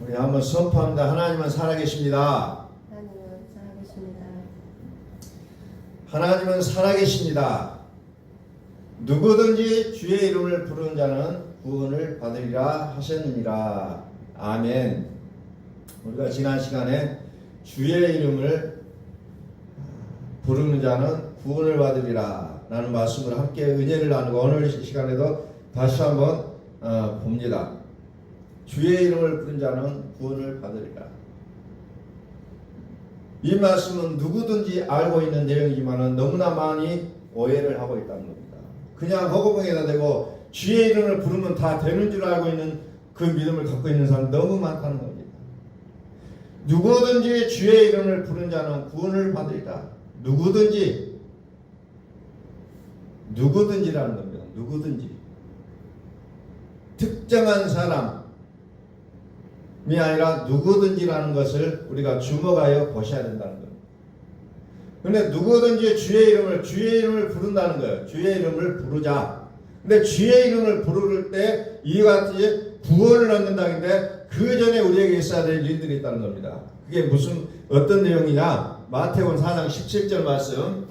우리 한번 선포합니다. 하나님은 살아계십니다. 하나님은 살아계십니다. 하나님은 살아계십니다. 누구든지 주의 이름을 부르는 자는 구원을 받으리라 하셨느니라. 아멘. 우리가 지난 시간에 주의 이름을 부르는 자는 구원을 받으리라 라는 말씀으로 함께 은혜를 나누고 오늘 시간에도 다시 한번 봅니다. 주의 이름을 부른 자는 구원을 받으리라. 이 말씀은 누구든지 알고 있는 내용이지만 너무나 많이 오해를 하고 있다는 겁니다. 그냥 허구멍에다 대고 주의 이름을 부르면 다 되는 줄 알고 있는 그 믿음을 갖고 있는 사람 너무 많다는 겁니다. 누구든지 주의 이름을 부른 자는 구원을 받으리라. 누구든지라는 겁니다. 누구든지. 특정한 사람이 아니라 누구든지라는 것을 우리가 주목하여 보셔야 된다는 겁니다. 근데 누구든지 주의 이름을 부른다는 거예요. 주의 이름을 부르자. 근데 주의 이름을 부를 때 이와 같이 구원을 얻는다는데 그 전에 우리에게 있어야 될 일들이 있다는 겁니다. 그게 어떤 내용이냐? 마태복음 4장 17절 말씀.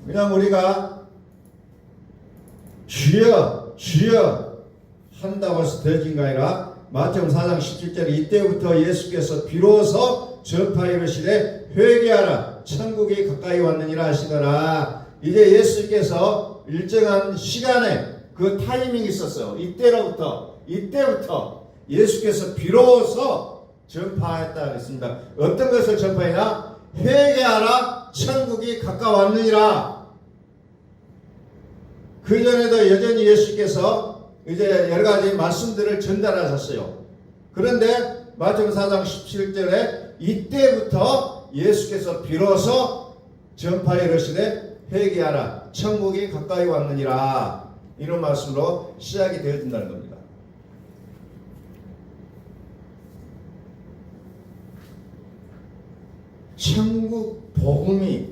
그냥 우리가 주여 한다고 해서 되어진 게 아니라 마태복음 4장 17절에 이때부터 예수께서 비로소 전파에 이르시되 회개하라 천국이 가까이 왔느니라 하시더라. 이제 예수께서 일정한 시간에 그 타이밍이 있었어요. 이때부터 예수께서 비로소 전파했다 그랬습니다. 어떤 것을 전파했나? 회개하라 천국이 가까웠느니라. 그 전에도 여전히 예수께서 이제 여러 가지 말씀들을 전달하셨어요. 그런데 마태복음 4장 17절에 이때부터 예수께서 비로소 전파에 이르시되 회개하라 천국이 가까이 왔느니라. 이런 말씀으로 시작이 되어진다는 겁니다. 천국 복음이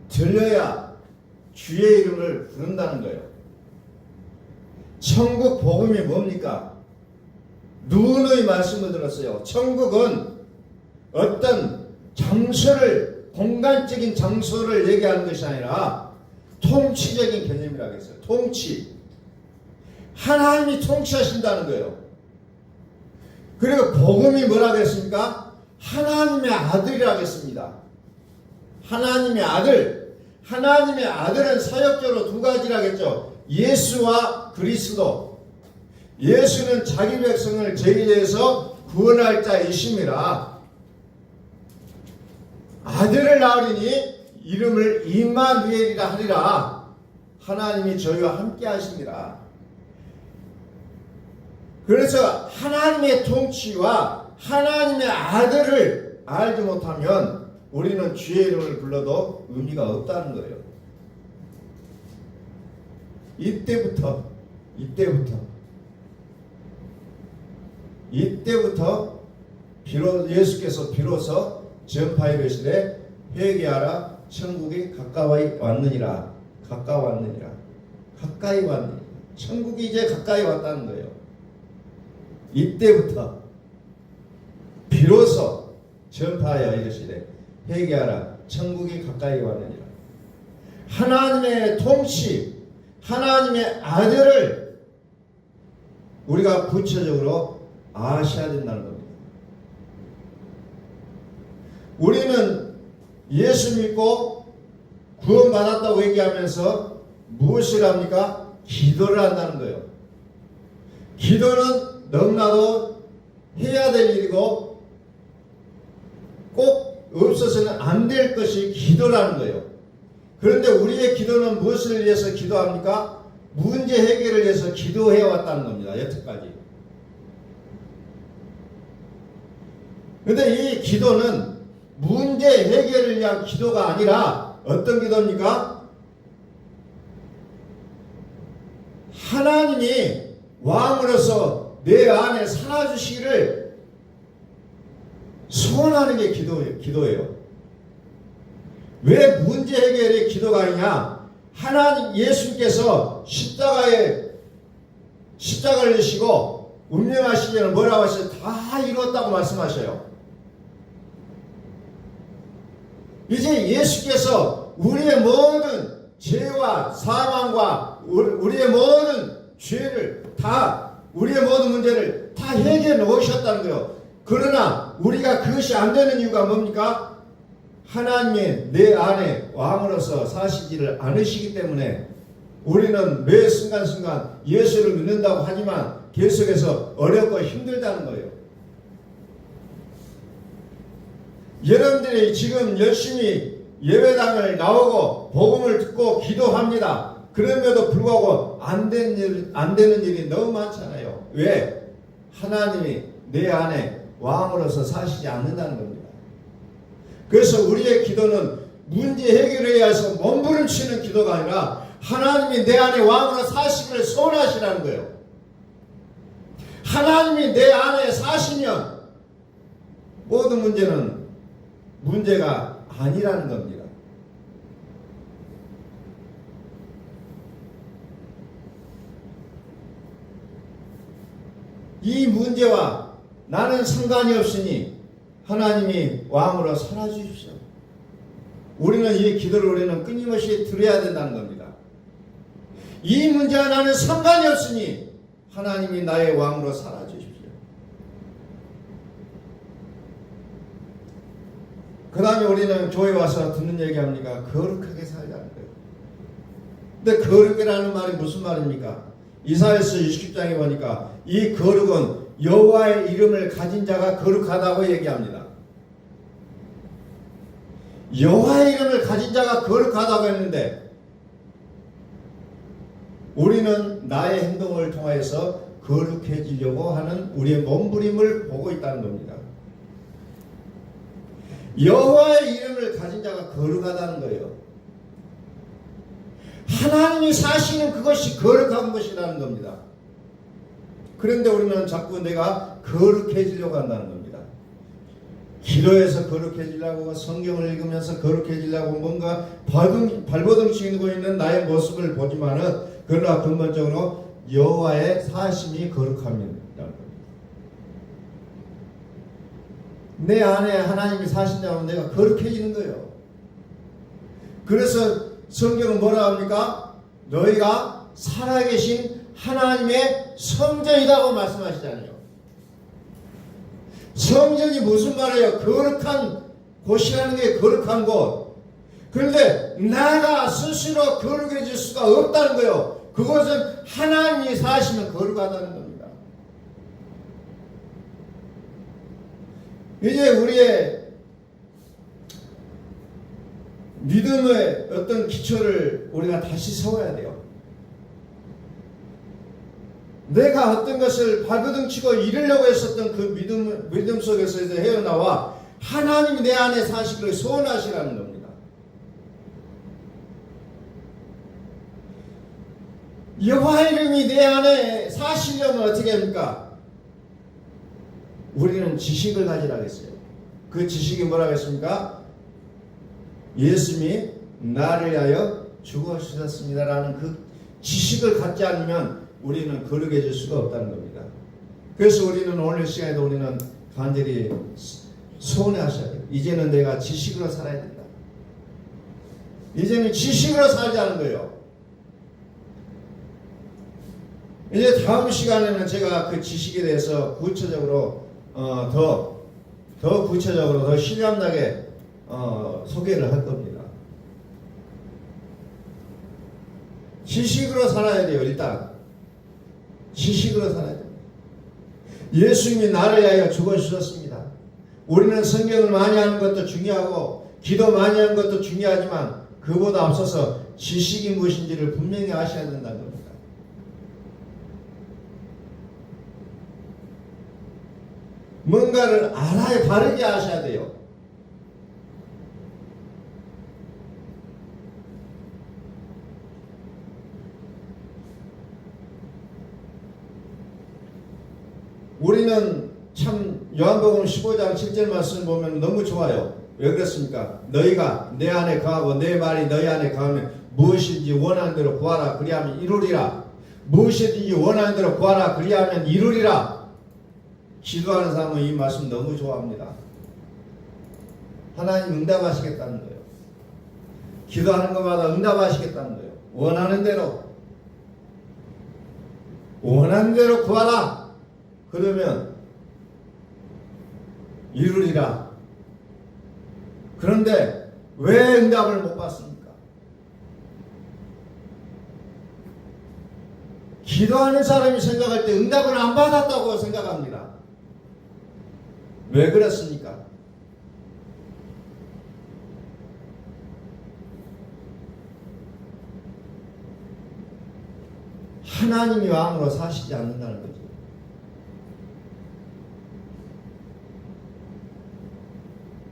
들려야 주의 이름을 부른다는 거예요. 천국 복음이 뭡니까? 누구의 말씀을 들었어요? 천국은 어떤 장소를, 공간적인 장소를 얘기하는 것이 아니라 통치적인 개념이라고 했어요. 통치. 하나님이 통치하신다는 거예요. 그리고 복음이 뭐라고 했습니까? 하나님의 아들이라고 했습니다. 하나님의 아들. 하나님의 아들은 사역적으로 두 가지라고 했죠. 예수와 그리스도. 예수는 자기 백성을 죄에서 구원할 자이심이라. 아들을 낳으리니 이름을 임마누엘이라 하리라. 하나님이 저희와 함께 하십니다. 그래서 하나님의 통치와 하나님의 아들을 알지 못하면 우리는 주의 이름을 불러도 의미가 없다는 거예요. 이때부터 예수께서 비로소 전파에 이르시되 회개하라 천국이 가까이 왔느니라. 가까이 왔느니라. 천국이 이제 가까이 왔다는 거예요. 이때부터 비로소 전파하여 이르시되 회개하라 천국이 가까이 왔느니라. 하나님의 통치, 하나님의 아들을 우리가 구체적으로 아셔야 된다는 겁니다. 우리는 예수 믿고 구원받았다고 얘기하면서 무엇을 합니까? 기도를 한다는 거예요. 기도는 너무나도 해야 될 일이고 꼭 없어서는 안 될 것이 기도라는 거예요. 그런데 우리의 기도는 무엇을 위해서 기도합니까? 문제 해결을 위해서 기도해 왔다는 겁니다. 여태까지. 그런데 이 기도는 문제 해결을 위한 기도가 아니라 어떤 기도입니까? 하나님이 왕으로서 내 안에 살아주시기를 소원하는 게 기도예요. 왜 문제 해결의 기도가 아니냐? 하나님 예수님께서 주님께서 십자가를 지시고 운명하시기 전에 뭐라고 하셔요? 다 이루었다고 말씀하셔요. 이제 예수께서 우리의 모든 죄와 사망과 우리의 모든 죄를 다, 우리의 모든 문제를 다 해결해 놓으셨다는 거예요. 그러나 우리가 그것이 안 되는 이유가 뭡니까? 하나님이 내 안에 왕으로서 사시지를 않으시기 때문에 우리는 매 순간순간 예수를 믿는다고 하지만 계속해서 어렵고 힘들다는 거예요. 여러분들이 지금 열심히 예배당을 나오고 복음을 듣고 기도합니다. 그럼에도 불구하고 안 되는 일이 너무 많잖아요. 왜? 하나님이 내 안에 왕으로서 사시지 않는다는 겁니다. 그래서 우리의 기도는 문제 해결에 의해서 몸부림치는 기도가 아니라 하나님이 내 안에 왕으로 사시기를 소원하시라는 거예요. 하나님이 내 안에 사시면 모든 문제는 문제가 아니라는 겁니다. 이 문제와 나는 상관이 없으니 하나님이 왕으로 살아주십시오. 우리는 이 기도를 우리는 끊임없이 드려야 된다는 겁니다. 이 문제와 나는 상관이 없으니 하나님이 나의 왕으로 살아주십시오. 그 다음에 우리는 교회 와서 듣는 얘기합니까? 거룩하게 살자는 거예요. 근데 거룩이라는 말이 무슨 말입니까? 이사야서 60장에 보니까 이 거룩은 여호와의 이름을 가진 자가 거룩하다고 얘기합니다. 여호와의 이름을 가진 자가 거룩하다고 했는데 우리는 나의 행동을 통하여서 거룩해지려고 하는 우리의 몸부림을 보고 있다는 겁니다. 여호와의 이름을 가진 자가 거룩하다는 거예요. 하나님이 사시는 그것이 거룩한 것이라는 겁니다. 그런데 우리는 자꾸 내가 거룩해지려고 한다는 겁니다. 기도해서 거룩해지려고, 성경을 읽으면서 거룩해지려고 뭔가 발버둥 치고 있는 나의 모습을 보지만은 그러나 근본적으로 여호와의 사심이 거룩합니다. 내 안에 하나님이 사신다면 내가 거룩해지는 거예요. 그래서 성경은 뭐라 합니까? 너희가 살아계신 하나님의 성전이라고 말씀하시잖아요. 성전이 무슨 말이에요? 거룩한 곳이라는 게 거룩한 곳. 그런데 나가 스스로 거룩해질 수가 없다는 거예요. 그것은 하나님이 사시면 거룩하다는 겁니다. 이제 우리의 믿음의 어떤 기초를 우리가 다시 세워야 돼요. 내가 어떤 것을 발버둥 치고 이루려고 했었던 그 믿음 속에서 이제 헤어나와 하나님이 내 안에 사시기를 소원하시라는 겁니다. 여호와 이름이 내 안에 사시려면 어떻게 합니까? 우리는 지식을 가지라고 했어요. 그 지식이 뭐라고 했습니까? 예수님이 나를 위하여 죽어주셨습니다라는 그 지식을 갖지 않으면 우리는 거룩해질 수가 없다는 겁니다. 그래서 우리는 오늘 시간에도 우리는 간절히 소원하셔야 돼요. 이제는 내가 지식으로 살아야 된다. 이제는 지식으로 살자는 거예요. 이제 다음 시간에는 제가 그 지식에 대해서 구체적으로 더 구체적으로 더 실감나게 소개를 할 겁니다. 지식으로 살아야 돼요. 일단 지식으로 살아야 됩니다. 예수님이 나를 위하여 죽어주셨습니다. 우리는 성경을 많이 하는 것도 중요하고 기도 많이 하는 것도 중요하지만 그보다 앞서서 지식이 무엇인지를 분명히 아셔야 된다는 겁니다. 뭔가를 알아야 바르게 아셔야 돼요. 우리는 참 요한복음 15장 7절 말씀 보면 너무 좋아요. 왜 그렇습니까? 너희가 내 안에 거하고 내 말이 너희 안에 거하면 무엇이든지 원하는 대로 구하라 그리하면 이루리라. 무엇이든지 원하는 대로 구하라 그리하면 이루리라. 기도하는 사람은 이 말씀 너무 좋아합니다. 하나님 응답하시겠다는 거예요. 기도하는 것마다 응답하시겠다는 거예요. 원하는 대로 구하라. 그러면 이루리라. 그런데 왜 응답을 못 받습니까? 기도하는 사람이 생각할 때 응답을 안 받았다고 생각합니다. 왜 그렇습니까? 하나님이 왕으로 사시지 않는다는 거죠.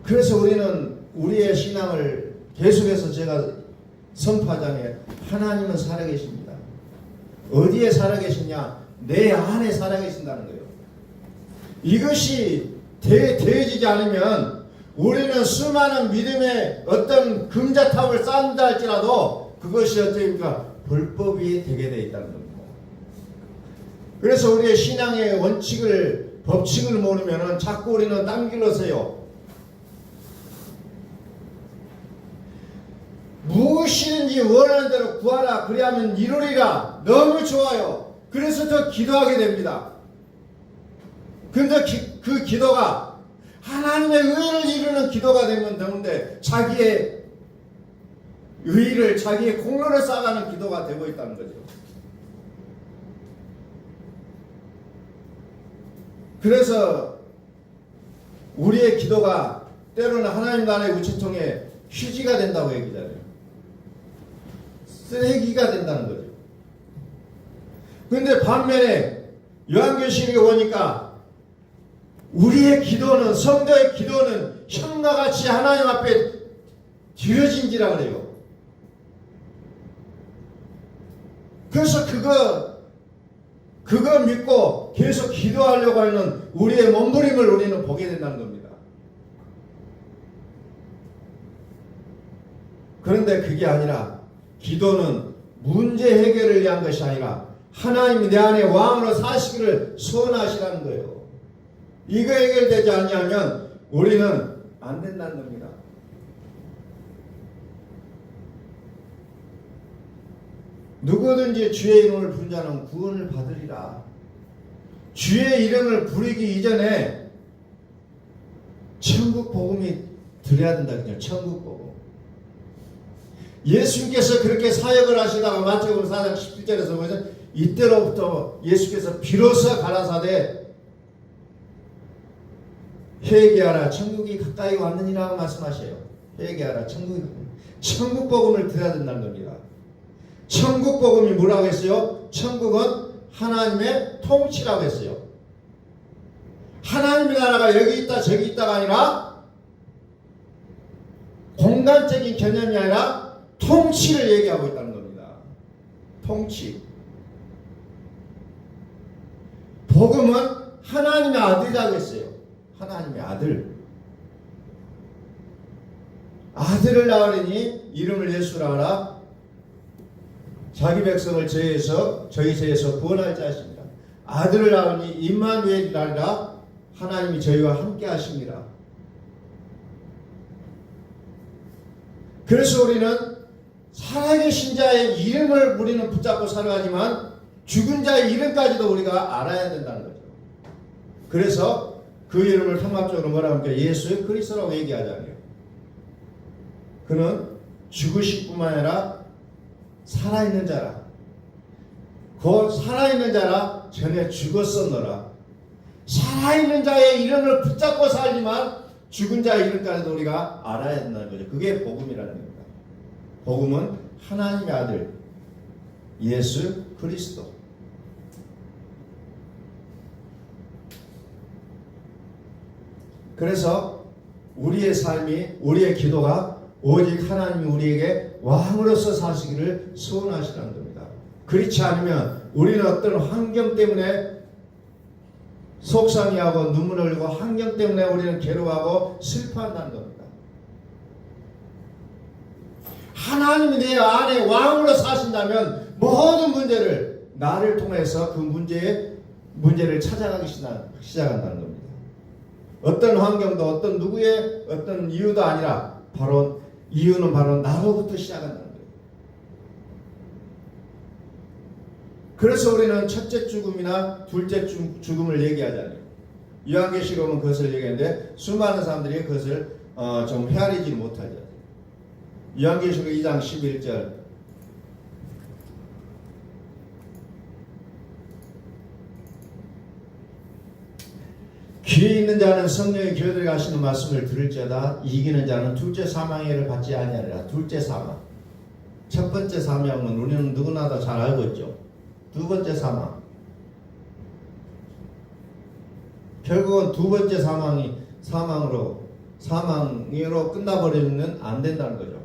그래서 우리는 우리의 신앙을 계속해서 제가 선포하자면 하나님은 살아계십니다. 어디에 살아계시냐? 내 안에 살아계신다는 거예요. 이것이 되어지지 않으면 우리는 수많은 믿음의 어떤 금자탑을 쌓는다 할지라도 그것이 어떻습니까? 불법이 되게 되어 있다는 겁니다. 그래서 우리의 신앙의 원칙을 법칙을 모르면 자꾸 우리는 딴 길로 서요. 무엇이든지 원하는 대로 구하라 그리하면 이루리라. 너무 좋아요. 그래서 더 기도하게 됩니다. 그런데 그 기도가 하나님의 의를 이루는 기도가 되면 되는데 자기의 의를 자기의 공로를 쌓아가는 기도가 되고 있다는 거죠. 그래서 우리의 기도가 때로는 하나님 나라의 우체통에 휴지가 된다고 얘기잖아요. 쓰레기가 된다는 거죠. 그런데 반면에 요한계시록에 보니까 우리의 기도는, 성도의 기도는 형과같이 하나님 앞에 드려진지라 그래요. 그래서 그거 믿고 계속 기도하려고 하는 우리의 몸부림을 우리는 보게 된다는 겁니다. 그런데 그게 아니라 기도는 문제 해결을 위한 것이 아니라 하나님이 내 안에 왕으로 사시기를 소원하시라는 거예요. 이거 해결되지 않냐면 우리는 안 된다는 겁니다. 누구든지 주의 이름을 부른 자는 구원을 받으리라. 주의 이름을 부르기 이전에 천국 복음이 들어야 된다. 그냥 천국 복음. 예수님께서 그렇게 사역을 하시다가 마태복음 4장 17절에서 보면 이때로부터 예수께서 비로소 가라사대 회개하라 천국이 가까이 왔느니라 말씀하셔요. 회개하라 천국 복음을 들어야 된다는 겁니다. 천국 복음이 뭐라고 했어요? 천국은 하나님의 통치라고 했어요. 하나님의 나라가 여기 있다 저기 있다가 아니라 공간적인 개념이 아니라 통치를 얘기하고 있다는 겁니다. 통치. 복음은 하나님의 아들이라고 했어요. 하나님의 아들. 아들을 낳으리니 이름을 예수라 하라. 자기 백성을 저희 죄에서 구원할 자십니다. 아들을 낳으니 임마누엘이라 하나님이 저희와 함께 하십니다. 그래서 우리는 살아계신 자의 이름을 우리는 붙잡고 살아가지만 죽은 자의 이름까지도 우리가 알아야 된다는 거죠. 그래서 그 이름을 통합적으로 뭐라고 합니까? 예수 그리스도라고 얘기하잖아요. 그는 죽으실 뿐만 아니라 살아있는 자라. 곧 살아있는 자라 전에 죽었었노라. 살아있는 자의 이름을 붙잡고 살지만 죽은 자의 이름까지도 우리가 알아야 된다는 거죠. 그게 복음이라는 겁니다. 복음은 하나님의 아들 예수 그리스도. 그래서 우리의 삶이 우리의 기도가 오직 하나님이 우리에게 왕으로서 사시기를 소원하시라는 겁니다. 그렇지 않으면 우리는 어떤 환경 때문에 속상해하고 눈물을 흘리고 환경 때문에 우리는 괴로워하고 슬퍼한다는 겁니다. 하나님이 내 안에 왕으로 사신다면 모든 문제를 나를 통해서 그 문제를 찾아가기 시작한다는 겁니다. 어떤 환경도 어떤 누구의 어떤 이유도 아니라 이유는 바로 나로부터 시작한다는 거예요. 그래서 우리는 첫째 죽음이나 둘째 죽음을 얘기하잖아요. 요한계시록은 그것을 얘기하는데 수많은 사람들이 그것을 좀 헤아리지 못하죠. 요한계시록 2장 11절 귀 있는 자는 성령의 교회들에 가시는 말씀을 들을지어다. 이기는 자는 둘째 사망의 해를 받지 아니하리라. 둘째 사망. 첫 번째 사망은 우리는 누구나 다 잘 알고 있죠. 두 번째 사망. 결국은 두 번째 사망으로 끝나버리면 안 된다는 거죠.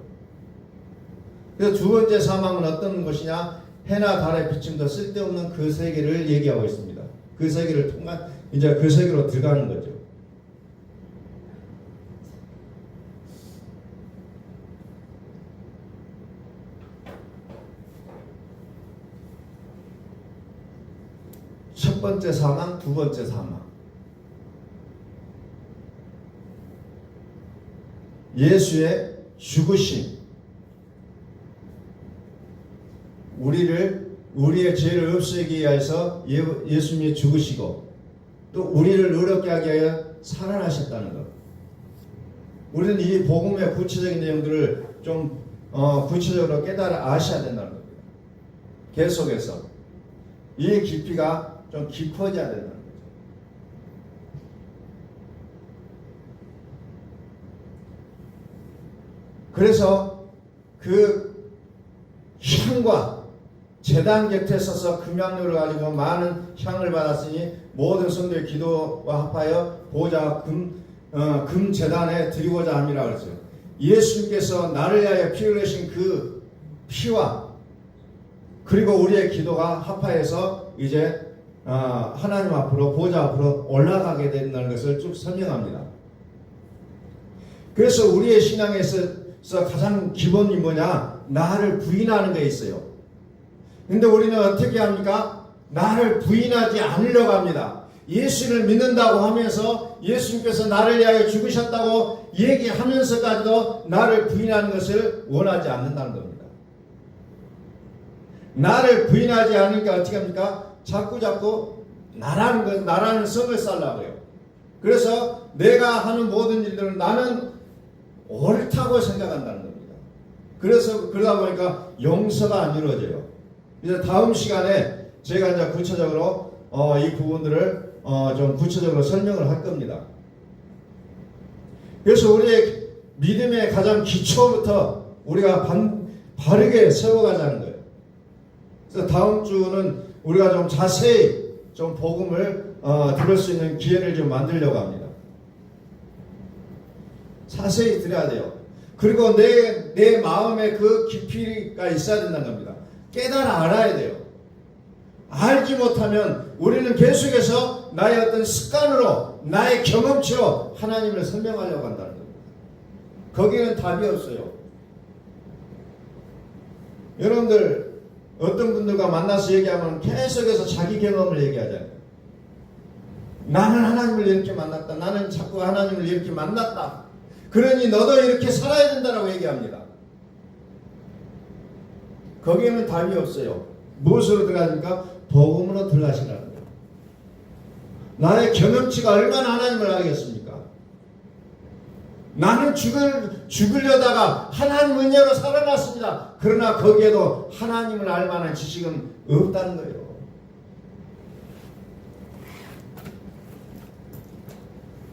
그래서 두 번째 사망은 어떤 것이냐? 해나 달의 비침도 쓸데없는 그 세계를 얘기하고 있습니다. 그 세계를 통한 이제 그 세계로 들어가는 거죠. 첫 번째 사망, 두 번째 사망. 예수의 죽으심. 우리의 죄를 없애기 위해서 예수님이 죽으시고 또 우리를 의롭게 하기 위하여 살아나셨다는 것. 우리는 이 복음의 구체적인 내용들을 좀 구체적으로 깨달아 아셔야 된다는 겁니다. 계속해서 이 깊이가 좀 깊어져야 된다는 거죠. 그래서 그 향과 제단 곁에 서서 금향료를 가지고 많은 향을 받았으니 모든 성도의 기도와 합하여 보좌 금 제단에 드리고자 함이라 그랬어요. 예수님께서 나를 위하여 피 흘리신 그 피와 그리고 우리의 기도가 합하여서 이제 하나님 앞으로 보좌 앞으로 올라가게 된다는 것을 쭉 설명합니다. 그래서 우리의 신앙에서 가장 기본이 뭐냐? 나를 부인하는 게 있어요. 근데 우리는 어떻게 합니까? 나를 부인하지 않으려고 합니다. 예수를 믿는다고 하면서 예수님께서 나를 위하여 죽으셨다고 얘기하면서까지도 나를 부인하는 것을 원하지 않는다는 겁니다. 나를 부인하지 않으니까 어떻게 합니까? 자꾸 나라는 성을 쌓으려고 해요. 그래서 내가 하는 모든 일들은 나는 옳다고 생각한다는 겁니다. 그래서 그러다 보니까 용서가 안 이루어져요. 이제 다음 시간에 제가 이제 구체적으로 이 부분들을 좀 구체적으로 설명을 할 겁니다. 그래서 우리의 믿음의 가장 기초부터 우리가 바르게 세워가자는 거예요. 그래서 다음 주는 우리가 좀 자세히 좀 복음을 들을 수 있는 기회를 좀 만들려고 합니다. 자세히 들어야 돼요. 그리고 내 마음에 그 깊이가 있어야 된다는 겁니다. 깨달아 알아야 돼요. 알지 못하면 우리는 계속해서 나의 어떤 습관으로 나의 경험치로 하나님을 설명하려고 한다는 겁니다. 거기는 답이 없어요. 여러분들 어떤 분들과 만나서 얘기하면 계속해서 자기 경험을 얘기하잖아요. 나는 하나님을 이렇게 만났다. 나는 자꾸 하나님을 이렇게 만났다. 그러니 너도 이렇게 살아야 된다라고 얘기합니다. 거기에는 답이 없어요. 무엇으로 들어가니까 복음으로 들어가시라는 거예요. 나의 경험치가 얼마나 하나님을 알겠습니까? 나는 죽으려다가 하나님 은혜로 살아났습니다. 그러나 거기에도 하나님을 알 만한 지식은 없다는 거예요.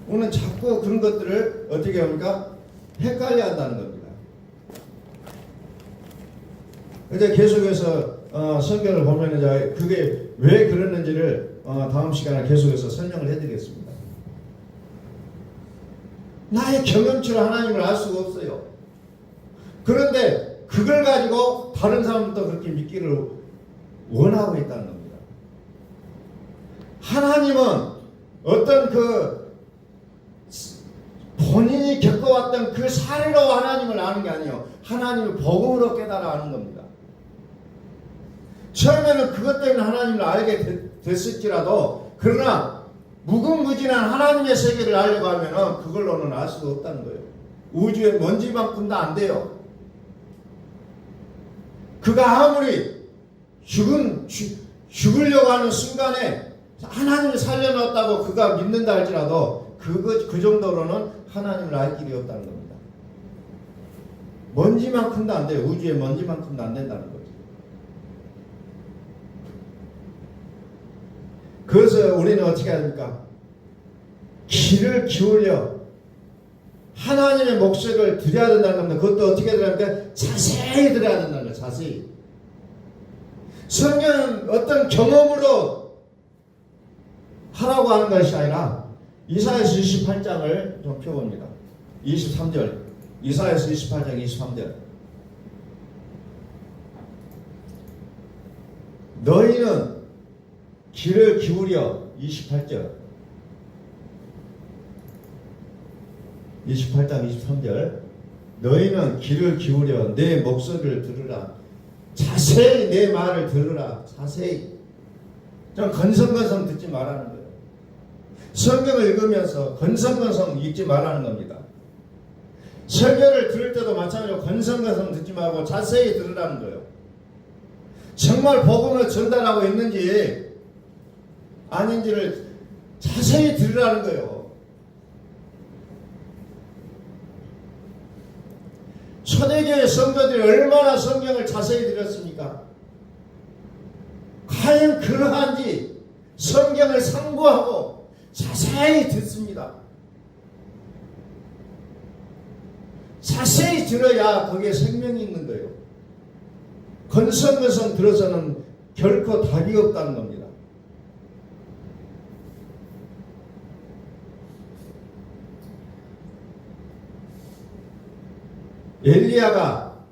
우리는 자꾸 그런 것들을 어떻게 합니까? 헷갈려 한다는 겁니다. 이제 계속해서 성경을 보면 이제 그게 왜 그러는지를 다음 시간에 계속해서 설명을 해드리겠습니다. 나의 경험치로 하나님을 알 수가 없어요. 그런데 그걸 가지고 다른 사람도 그렇게 믿기를 원하고 있다는 겁니다. 하나님은 어떤 그 본인이 겪어왔던 그 사례로 하나님을 아는 게 아니에요. 하나님을 복음으로 깨달아 아는 겁니다. 처음에는 그것 때문에 하나님을 알게 됐을지라도 그러나 무궁무진한 하나님의 세계를 알려고 하면은 그걸로는 알 수가 없다는 거예요. 우주의 먼지만큼도 안 돼요. 그가 아무리 죽으려고 하는 순간에 하나님을 살려놨다고 그가 믿는다 할지라도 그 정도로는 하나님을 알 길이 없다는 겁니다. 먼지만큼도 안 돼요. 우주의 먼지만큼도 안 된다는 거죠. 그래서 우리는 어떻게 해야 됩니까? 귀를 기울여 하나님의 목소리를 들어야 된다는 겁니다. 그것도 어떻게 들어야 됩니까? 자세히 들어야 된다는 거예요. 자세히. 성경은 어떤 경험으로 하라고 하는 것이 아니라 이사야서 28장을 좀 펴봅니다. 23절. 이사야서 28장 23절. 너희는 귀를 기울여 28절 28장 23절 너희는 귀를 기울여 내 목소리를 들으라. 자세히 내 말을 들으라. 자세히. 좀 건성건성 듣지 말라는 거예요. 성경을 읽으면서 건성건성 읽지 말라는 겁니다. 설교를 들을 때도 마찬가지로 건성건성 듣지 말고 자세히 들으라는 거예요. 정말 복음을 전달하고 있는지 아닌지를 자세히 들으라는 거예요. 초대교회 성도들이 얼마나 성경을 자세히 들었습니까? 과연 그러한지 성경을 상고하고 자세히 듣습니다. 자세히 들어야 거기에 생명이 있는 거예요. 건성건성 들어서는 결코 답이 없다는 겁니다. 엘리야가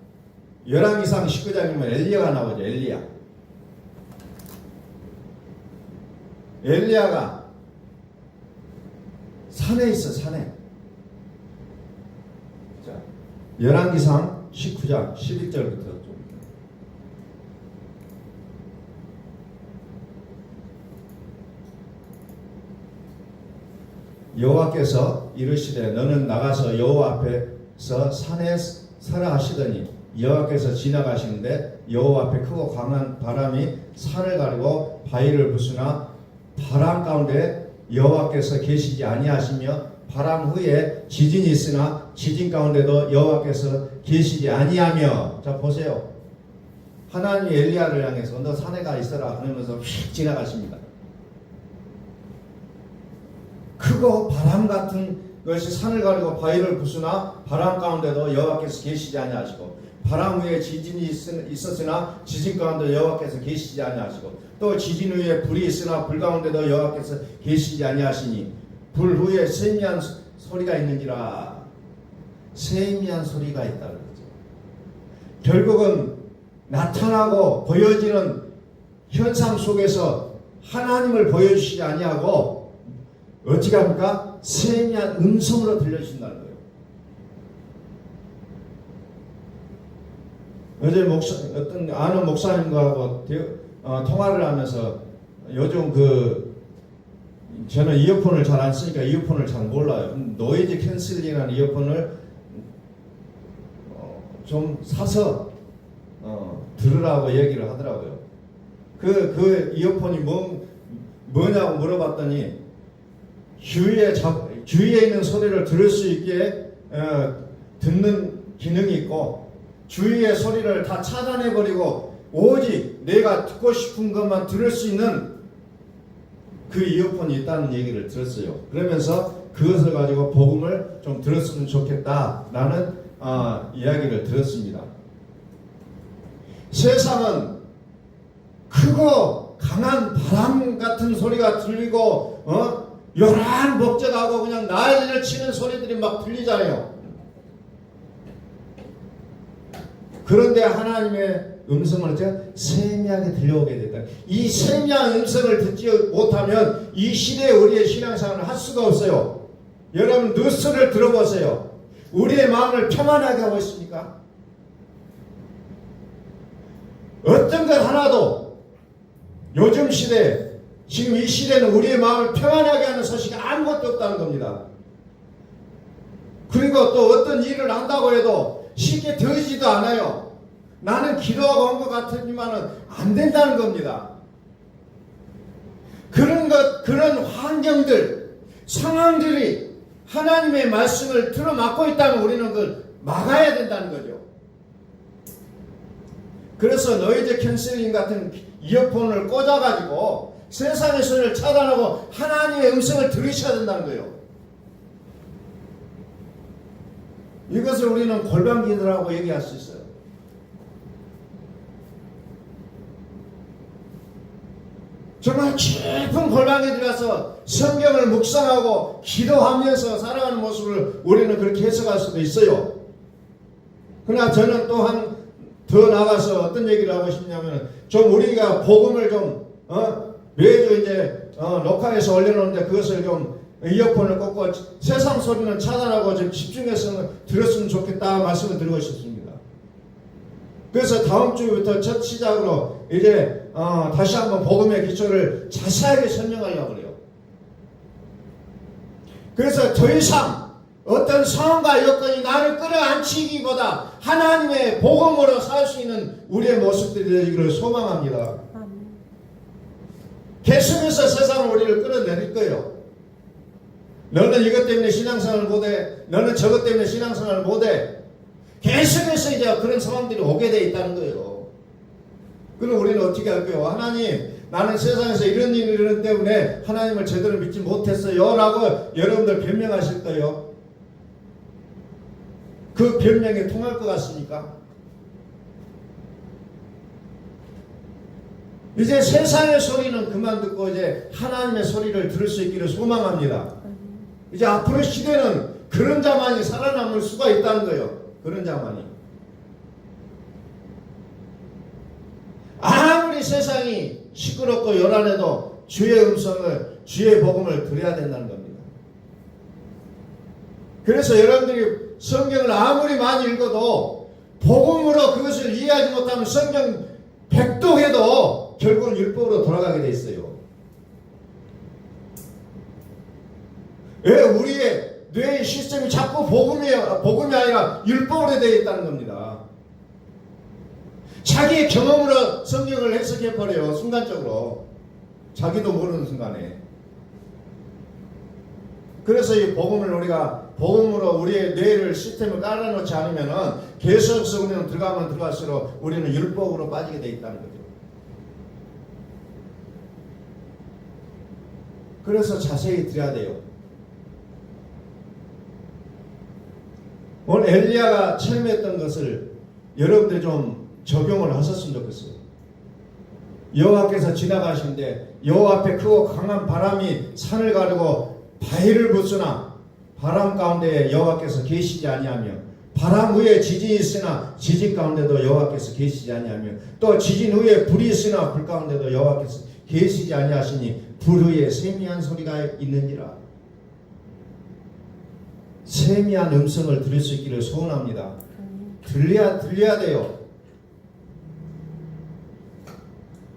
열왕기상 19장이면 엘리야가 나오죠. 엘리야가 산에 있어. 산에. 자, 열왕기상 19장 11절부터 좀. 여호와께서 이르시되 너는 나가서 여호와 앞에서 산에 서라 하시더니 여호와께서 지나가시는데 여호와 앞에 크고 강한 바람이 산을 가리고 바위를 부수나 바람 가운데 여호와께서 계시지 아니하시며 바람 후에 지진이 있으나 지진 가운데도 여호와께서 계시지 아니하며. 자 보세요. 하나님이 엘리야를 향해서 너 산에 가 있어라 그러면서 휙 지나가십니다. 크고 바람 같은 것이 산을 가리고 바위를 부수나 바람 가운데도 여호와께서 계시지 아니하시고 바람 후에 지진이 있었으나 지진 가운데 여호와께서 계시지 아니하시고 또 지진 후에 불이 있으나 불 가운데도 여호와께서 계시지 아니하시니 불 후에 세미한 소리가 있는지라. 세미한 소리가 있다는 거죠. 결국은 나타나고 보여지는 현상 속에서 하나님을 보여주시지 아니하고 어찌 합니까? 세미한 음성으로 들려주신다는 거예요. 어제 어떤 아는 목사님과하고 통화를 하면서 요즘 저는 이어폰을 잘 안 쓰니까 이어폰을 잘 몰라요. 노이즈 캔슬링이라는 이어폰을 좀 사서 들으라고 얘기를 하더라고요. 그 이어폰이 뭐냐고 물어봤더니 주위에 있는 소리를 들을 수 있게 듣는 기능이 있고 주위의 소리를 다 차단해버리고 오직 내가 듣고 싶은 것만 들을 수 있는 그 이어폰이 있다는 얘기를 들었어요. 그러면서 그것을 가지고 복음을 좀 들었으면 좋겠다라는 이야기를 들었습니다. 세상은 크고 강한 바람 같은 소리가 들리고 요란 복잡하고 그냥 난리를 치는 소리들이 막 들리잖아요. 그런데 하나님의 음성을 세미하게 들려오게 된다. 이 세미한 음성을 듣지 못하면 이 시대에 우리의 신앙생활을 할 수가 없어요. 여러분 뉴스를 들어보세요. 우리의 마음을 평안하게 하고 있습니까? 어떤 것 하나도 요즘 시대, 지금 이 시대는 우리의 마음을 평안하게 하는 소식이 아무것도 없다는 겁니다. 그리고 또 어떤 일을 한다고 해도 쉽게 되지도 않아요. 나는 기도하고 온 것 같으지만은 안 된다는 겁니다. 그런 환경들, 상황들이 하나님의 말씀을 틀어막고 있다면 우리는 그걸 막아야 된다는 거죠. 그래서 노이즈 캔슬링 같은 이어폰을 꽂아가지고 세상의 소리를 차단하고 하나님의 음성을 들으셔야 된다는 거예요. 이것을 우리는 골방 기도라고 얘기할 수 있어요. 정말 깊은 골방에 들어가서 성경을 묵상하고 기도하면서 살아가는 모습을 우리는 그렇게 해석할 수도 있어요. 그러나 저는 또한 더 나가서 어떤 얘기를 하고 싶냐면 좀 우리가 복음을 좀 매주 이제 녹화해서 올려놓는데 그것을 좀 이어폰을 꽂고 세상 소리는 차단하고 좀 집중해서 들었으면 좋겠다 말씀을 드리고 싶습니다. 그래서 다음 주부터 첫 시작으로 이제 다시 한번 복음의 기초를 자세하게 설명하려고 그래요. 그래서 더 이상 어떤 상황과 여건이 나를 끌어안치기보다 하나님의 복음으로 살 수 있는 우리의 모습들이 되기를 소망합니다. 계속해서 세상은 우리를 끌어내릴 거예요. 너는 이것 때문에 신앙생활을 못해, 너는 저것 때문에 신앙생활을 못해. 계속해서 이제 그런 상황들이 오게 돼 있다는 거예요. 그럼 우리는 어떻게 할까요? 하나님, 나는 세상에서 이런 일 때문에 하나님을 제대로 믿지 못했어요 라고 여러분들 변명하실 거예요. 그 변명이 통할 것 같습니까? 이제 세상의 소리는 그만 듣고 이제 하나님의 소리를 들을 수 있기를 소망합니다. 이제 앞으로 시대는 그런 자만이 살아남을 수가 있다는 거예요. 그런 자만이. 아무리 세상이 시끄럽고 요란해도 주의 음성을, 주의 복음을 들어야 된다는 겁니다. 그래서 여러분들이 성경을 아무리 많이 읽어도 복음으로 그것을 이해하지 못하면 성경 백독해도 결국은 율법으로 돌아가게 돼 있어요. 왜 우리의 뇌의 시스템이 자꾸 복음이 아니라 율법으로 되어 있다는 겁니다. 자기의 경험으로 성경을 해석해버려요. 순간적으로. 자기도 모르는 순간에. 그래서 이 복음을 우리가 복음으로 우리의 뇌를 시스템을 깔아놓지 않으면은 계속해서 우리는 들어가면 들어갈수록 우리는 율법으로 빠지게 돼 있다는 거죠. 그래서 자세히 들어야 돼요. 오늘 엘리야가 체험했던 것을 여러분들이 좀 적용을 하셨으면 좋겠어요. 여호와께서 지나가시는데 여호와 앞에 크고 강한 바람이 산을 가르고 바위를 부수나 바람 가운데 여호와께서 계시지 아니하며 바람 후에 지진이 있으나 지진 가운데도 여호와께서 계시지 아니하며 또 지진 후에 불이 있으나 불 가운데도 여호와께서 계시지 아니하시니 불 후에 세미한 소리가 있느니라. 세미한 음성을 들을 수 있기를 소원합니다. 들려야 돼요.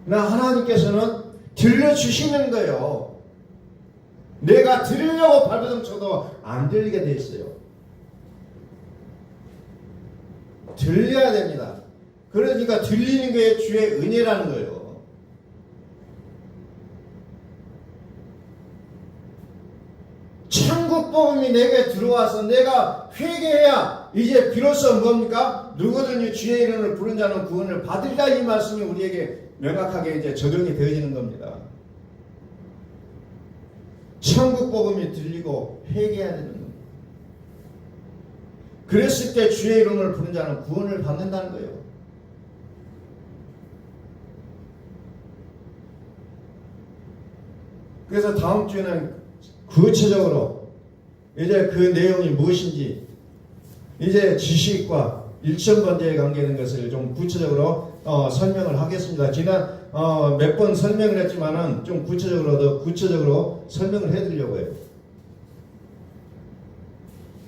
그러나 하나님께서는 들려주시는 거예요. 내가 들으려고 발버둥 쳐도 안 들리게 돼 있어요. 들려야 됩니다. 그러니까 들리는 게 주의 은혜라는 거예요. 천국 복음이 내게 들어와서 내가 회개해야 이제 비로소 뭡니까? 누구든지 주의 이름을 부른 자는 구원을 받으리라. 이 말씀이 우리에게 명확하게 이제 적용이 되어지는 겁니다. 천국 복음이 들리고 회개해야 되는 겁니다. 그랬을 때 주의 이름을 부른 자는 구원을 받는다는 거예요. 그래서 다음 주에는 구체적으로 이제 그 내용이 무엇인지 이제 지식과 일천번제에 관계된 것을 좀 구체적으로 설명을 하겠습니다. 지난 몇 번 설명을 했지만은 좀 구체적으로 더 구체적으로 설명을 해드리려고 해요.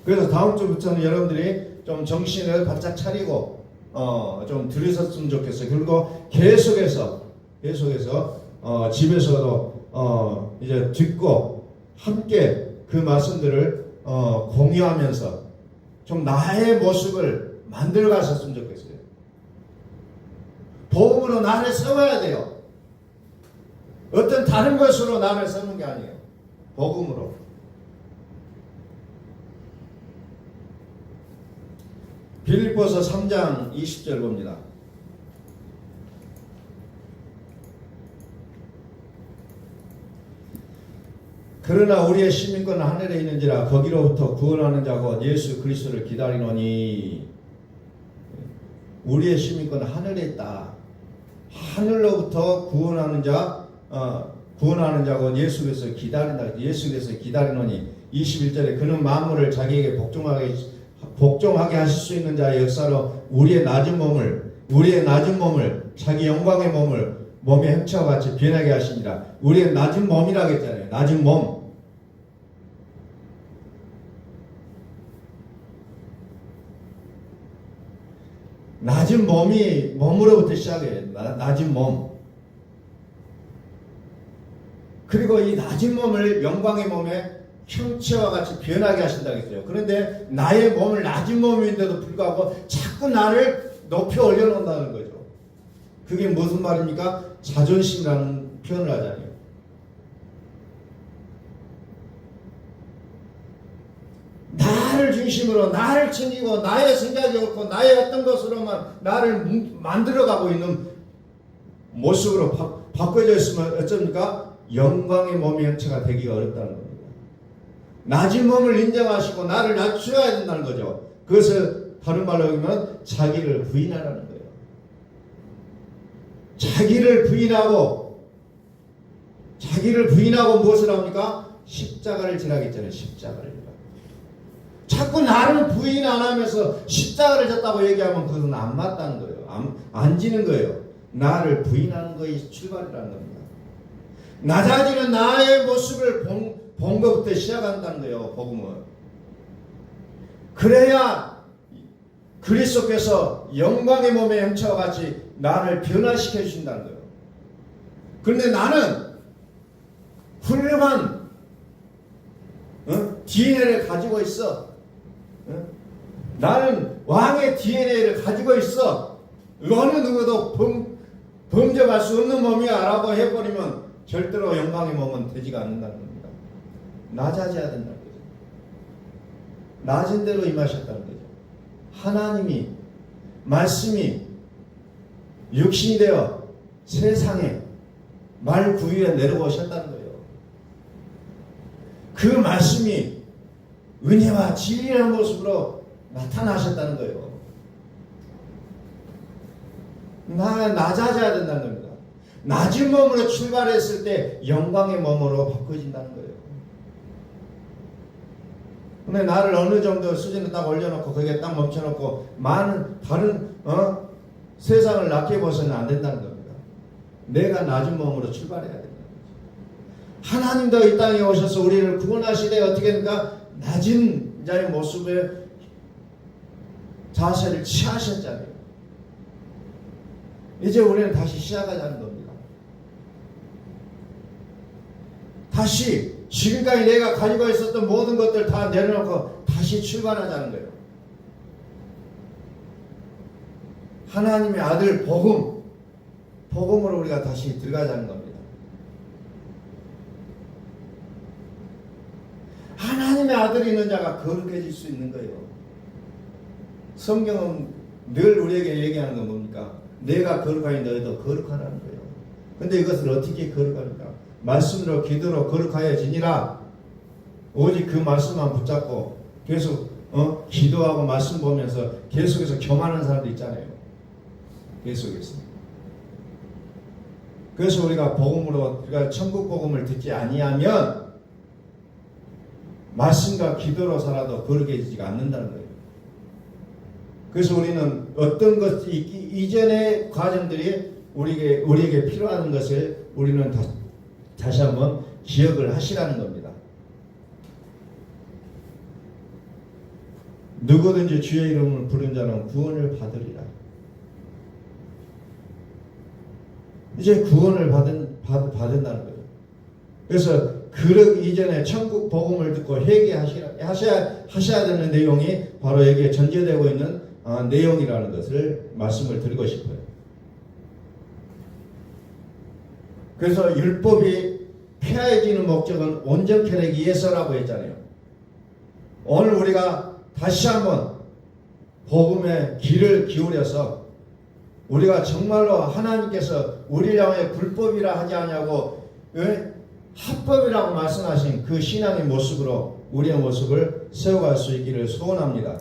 그래서 다음 주부터는 여러분들이 좀 정신을 바짝 차리고 좀 들으셨으면 좋겠어요. 그리고 계속해서 집에서도 이제 듣고 함께 그 말씀들을 공유하면서 좀 나의 모습을 만들어 가셨으면 좋겠어요. 복음으로 나를 세워야 돼요. 어떤 다른 것으로 나를 세우는 게 아니에요. 복음으로. 빌립보서 3장 20절 봅니다. 그러나 우리의 시민권은 하늘에 있는지라 거기로부터 구원하는 자고 예수 그리스도를 기다리노니. 우리의 시민권은 하늘에 있다. 하늘로부터 구원하는 자고 예수 그리스도를 기다린다. 예수 그리스도를 기다리노니. 21절에 그는 만물을 자기에게 복종하게 하실 수 있는 자의 역사로 우리의 낮은 몸을 자기 영광의 몸의 형체와 같이 변하게 하시니라. 우리의 낮은 몸이라고 했잖아요. 낮은 몸. 낮은 몸으로부터 시작해요. 낮은 몸. 그리고 이 낮은 몸을 영광의 몸에 형체와 같이 변하게 하신다고 했어요. 그런데 나의 몸을 낮은 몸인데도 불구하고 자꾸 나를 높여 올려놓는다는 거죠. 그게 무슨 말입니까? 자존심이라는 표현을 하잖아요. 나를 중심으로 나를 챙기고 나의 생각이 옳고 나의 어떤 것으로만 나를 만들어가고 있는 모습으로 바꿔져 있으면 어쩝니까? 영광의 몸의 형체가 되기가 어렵다는 겁니다. 낮은 몸을 인정하시고 나를 낮춰야 된다는 거죠. 그것을 다른 말로 하면 자기를 부인하라는 거예요. 자기를 부인하고 무엇을 합니까? 십자가를 지라고 했잖아요. 십자가를 지라. 자꾸 나를 부인 안 하면서 십자가를 졌다고 얘기하면 그것은 안 맞다는 거예요. 안 지는 거예요. 나를 부인하는 것이 출발이라는 겁니다. 낮아지는 나의 모습을 본 것부터 시작한다는 거예요. 복음은. 그래야 그리스도께서 영광의 몸의 형체와 같이 나를 변화시켜 주신다는 거예요. 그런데 나는 훌륭한 DNA를 가지고 있어. 나는 왕의 DNA를 가지고 있어. 어느 누구도 범접할 수 없는 몸이야라고 해버리면 절대로 영광의 몸은 되지가 않는다는 겁니다. 낮아져야 된다는 거죠. 낮은 대로 임하셨다는 거죠. 하나님이 말씀이 육신이 되어 세상에 말 구유에 내려오셨다는 거예요. 그 말씀이 은혜와 진리의 모습으로 나타나셨다는 거예요. 낮아져야 된다는 겁니다. 낮은 몸으로 출발했을 때 영광의 몸으로 바꿔진다는 거예요. 근데 나를 어느 정도 수준에 딱 올려놓고 거기에 딱 멈춰놓고 많은 다른 세상을 낮게 보서는 안 된다는 겁니다. 내가 낮은 몸으로 출발해야 된다. 하나님도 이 땅에 오셔서 우리를 구원하시되 어떻게 됩니까? 낮은 자의 모습의 자세를 취하셨잖아요. 이제 우리는 다시 시작하자는 겁니다. 다시 지금까지 내가 가지고 있었던 모든 것들 다 내려놓고 다시 출발하자는 거예요. 하나님의 아들 복음으로 우리가 다시 들어가자는 겁니다. 하나님의 아들이 있는 자가 거룩해질 수 있는 거예요. 성경은 늘 우리에게 얘기하는 건 뭡니까? 내가 거룩하니 너희도 거룩하라는 거예요. 근데 이것을 어떻게 거룩합니까? 말씀으로 기도로 거룩하여지니라. 오직 그 말씀만 붙잡고 계속 기도하고 말씀 보면서 계속해서 교만하는 사람도 있잖아요. 계속해서. 그래서 우리가 우리가 천국 복음을 듣지 아니하면 말씀과 기도로 살아도 거룩해지지가 않는다는 거예요. 그래서 우리는 어떤 것 이전의 과정들이 우리에게 필요한 것을 우리는 다시 한번 기억을 하시라는 겁니다. 누구든지 주의 이름을 부른 자는 구원을 받으리라. 이제 구원을 받는다는 거예요. 그래서 그 이전에 천국 복음을 듣고 회개하셔야 되는 내용이 바로 여기에 전제되고 있는 내용이라는 것을 말씀을 드리고 싶어요. 그래서 율법이 폐하해지는 목적은 온전케 하기 위해서라고 했잖아요. 오늘 우리가 다시 한번 복음의 귀를 기울여서 우리가 정말로 하나님께서 우리를 향해 불법이라 하지 않냐고 합법이라고 말씀하신 그 신앙의 모습으로 우리의 모습을 세워갈 수 있기를 소원합니다.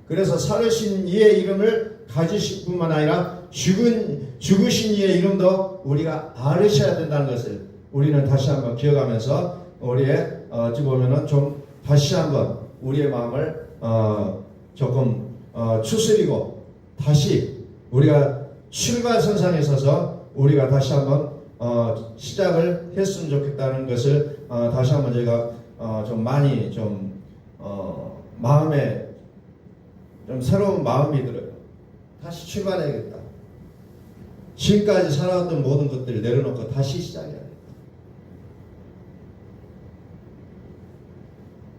그래서 살으신 이의 이름을 가지실 뿐만 아니라 죽으신 이의 이름도 우리가 알으셔야 된다는 것을 우리는 다시 한번 기억하면서 우리의 어찌 보면은 좀 다시 한번 우리의 마음을 조금 추스리고 다시 우리가 출발선상에 서서 우리가 다시 한번 시작을 했으면 좋겠다는 것을 다시 한번 제가 좀 많이 좀 마음에 좀 새로운 마음이 들어요. 다시 출발해야겠다. 지금까지 살아왔던 모든 것들을 내려놓고 다시 시작해야겠다.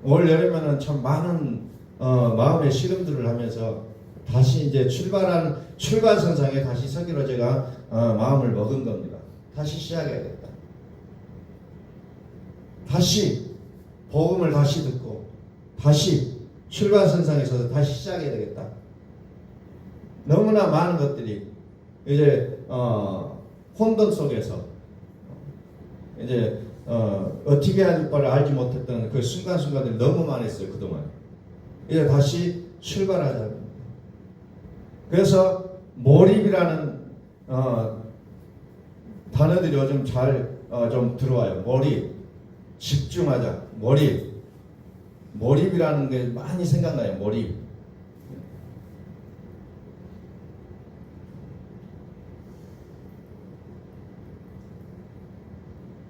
올 여름에는 참 많은 마음의 시름들을 하면서 다시 이제 출발선상에 다시 서기로 제가 마음을 먹은 겁니다. 다시 시작해야겠다. 다시 복음을 다시 듣고 다시 출발선상에 서서 다시 시작해야 되겠다. 너무나 많은 것들이 이제 혼돈 속에서 이제 어떻게 할 바를 알지 못했던 그 순간순간들이 너무 많았어요. 그동안. 이제 다시 출발하자. 그래서 몰입이라는 단어들이 요즘 잘 좀 들어와요. 몰입, 집중하자. 몰입이라는 게 많이 생각나요. 몰입.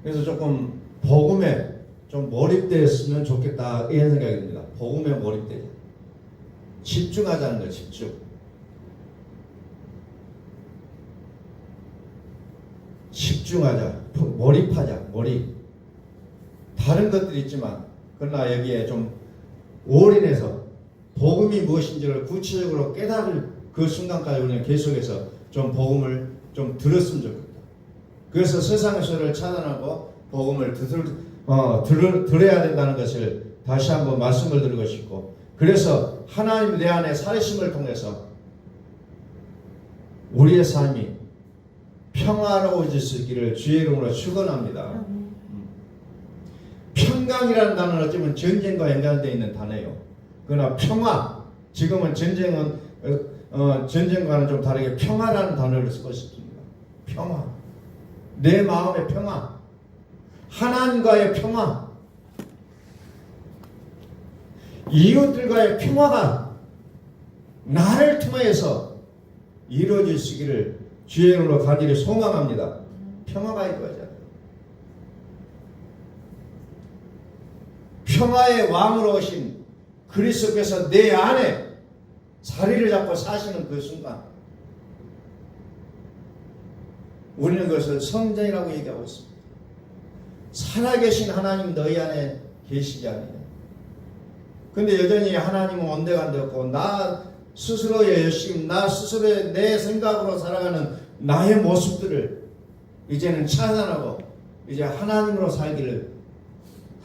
그래서 조금 복음에 좀 몰입되었으면 좋겠다 이런 생각이 듭니다. 복음에 몰입되자. 집중하자는 거예요. 집중. 집중하자. 몰입하자. 몰입. 다른 것들이 있지만 그러나 여기에 좀 올인해서 복음이 무엇인지를 구체적으로 깨달을 그 순간까지 우리는 계속해서 좀 복음을 좀 들었으면 좋겠다. 그래서 세상의 소리를 차단하고 복음을 들어야 된다는 것을 다시 한번 말씀을 드리고 싶고, 그래서 하나님 내 안에 살으심을 통해서 우리의 삶이 평화로워질 수 있기를 주의 이름으로 축원합니다. 평강이라는 단어는 어쩌면 전쟁과 연관되어 있는 단어예요. 그러나 평화, 지금은 전쟁과는 좀 다르게 평화라는 단어를 쓰고 싶습니다. 평화, 내 마음의 평화, 하나님과의 평화, 이웃들과의 평화가 나를 통해서 이루어질 수 있기를 주의 이름으로 간절히 소망합니다. 평화가 이루어져야 돼요. 평화의 왕으로 오신 그리스도께서 내 안에 자리를 잡고 사시는 그 순간 우리는 그것을 성전이라고 얘기하고 있습니다. 살아계신 하나님 너희 안에 계시지 않느냐. 근데 여전히 하나님은 온데간데 없고 나 스스로의 열심, 나 스스로의 내 생각으로 살아가는 나의 모습들을 이제는 차단하고 이제 하나님으로 살기를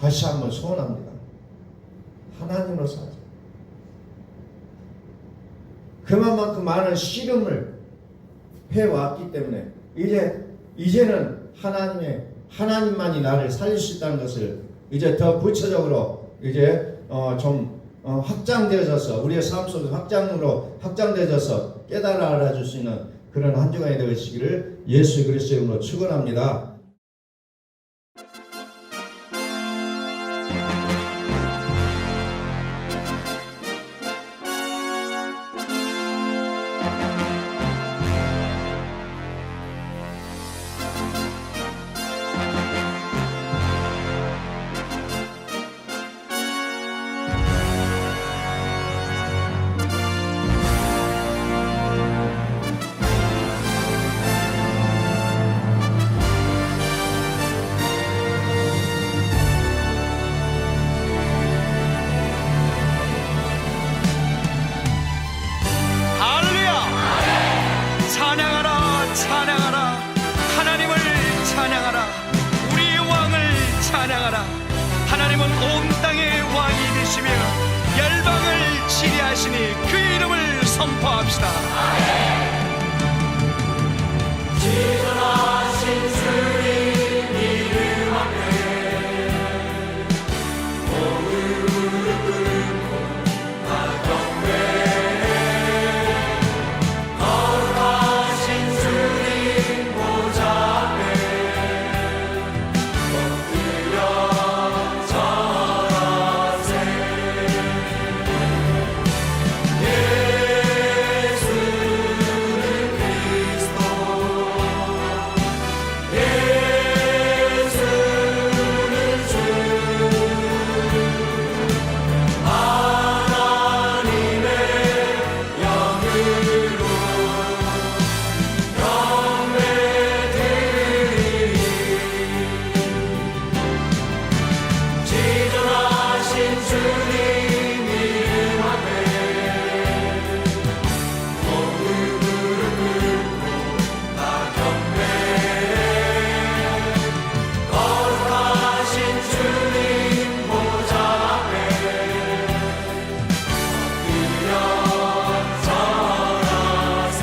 다시 한번 소원합니다. 하나님으로 살자. 그만큼 많은 씨름을 해왔기 때문에 이제는 하나님만이 나를 살릴 수 있다는 것을 이제 더 구체적으로 이제 좀 확장되어져서 우리의 삶 속에 확장되어져서 깨달아 알아줄 수 있는 그런 한 주간이 되시기를 예수 그리스도의 이름으로 축원합니다. 온 땅의 왕이 되시며 열방을 치리하시니 그 이름을 선포합시다. 지존하신 주님 이름 앞에 모두 무릎 꿇고 다 경배해. 거룩하신 주님 보좌 앞에 엎드려 절하세. 예수는 그리스도, 예수는 주, 하나님의 영으로 경배드리리. 지존하신 주님 이름 앞에 모두 무릎 꿇고 다 경배해. 거룩하신 주님 보좌 앞에 엎드려 절하세.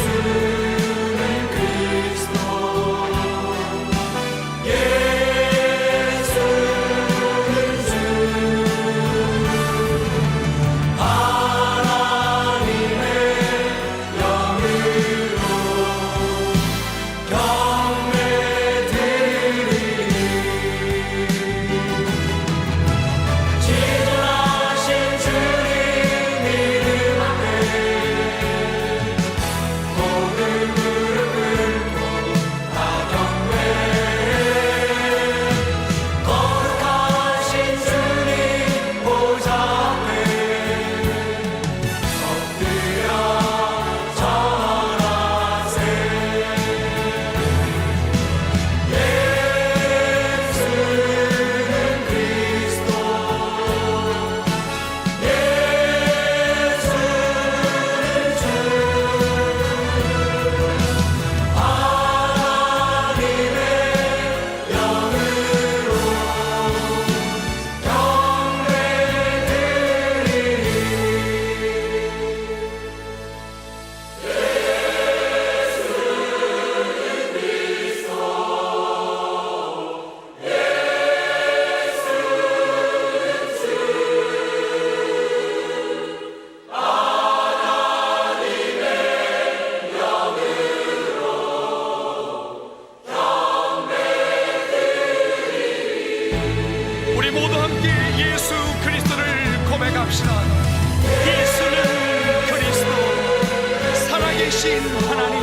예수는 그리스도, 예수는 주, 하나님의 영으로 경배드리리. 지존하신 주님 이름 앞에 모두 무릎 꿇고 다 경배해. 거룩하신 주님 보좌 앞에 엎드려 절하세. 예수는 그리스도, 예수는 주, 하나님의 영으로 경배드리리. 우리 모두 함께 예수 그리스도를 고백합시다. 예수는 그리스도, 살아계신 하나님